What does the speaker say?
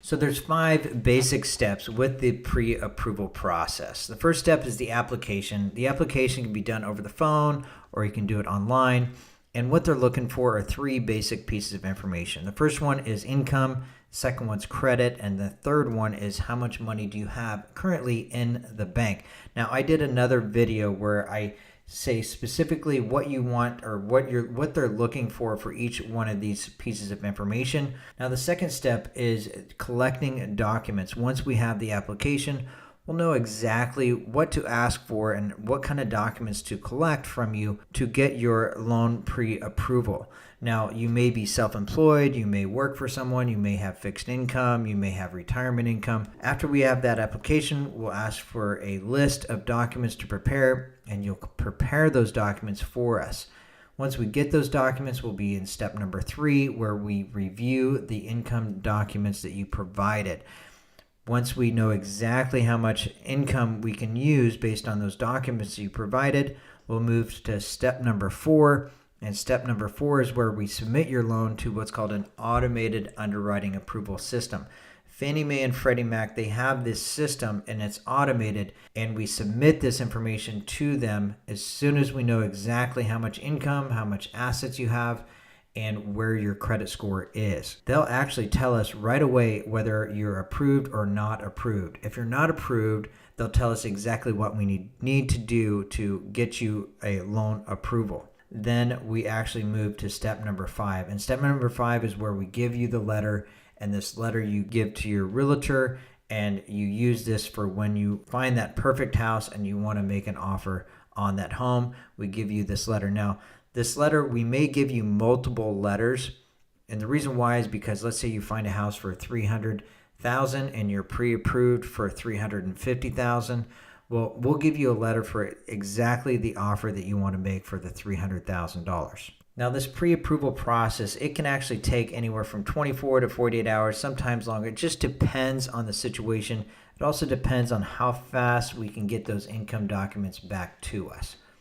So there's 5 basic steps with the pre-approval process. The first step is the application. The application can be done over the phone or you can do it online. And what they're looking for are 3 basic pieces of information. The first one is income, second one's credit, and the third one is how much money do you have currently in the bank. Now, I did another video where I say specifically what you want or what they're looking for each one of these pieces of information. Now, the second step is collecting documents. Once we have the application, we'll know exactly what to ask for and what kind of documents to collect from you to get your loan pre-approval. Now, you may be self-employed, you may work for someone, you may have fixed income, you may have retirement income. After we have that application, we'll ask for a list of documents to prepare, and you'll prepare those documents for us. Once we get those documents, we'll be in step number 3, where we review the income documents that you provided. Once we know exactly how much income we can use based on those documents you provided, we'll move to step number 4. And step number 4 is where we submit your loan to what's called an automated underwriting approval system. Fannie Mae and Freddie Mac, they have this system and it's automated, and we submit this information to them as soon as we know exactly how much income, how much assets you have, and where your credit score is. They'll actually tell us right away whether you're approved or not approved. If you're not approved, they'll tell us exactly what we need to do to get you a loan approval. Then we actually move to step number 5. And step number 5 is where we give you the letter, and this letter you give to your realtor, and you use this for when you find that perfect house and you want to make an offer on that home. We give you this letter. Now, this letter, we may give you multiple letters, and the reason why is because let's say you find a house for $300,000 and you're pre-approved for $350,000. Well, we'll give you a letter for exactly the offer that you want to make for the $300,000. Now, this pre-approval process, it can actually take anywhere from 24 to 48 hours, sometimes longer. It just depends on the situation. It also depends on how fast we can get those income documents back to us.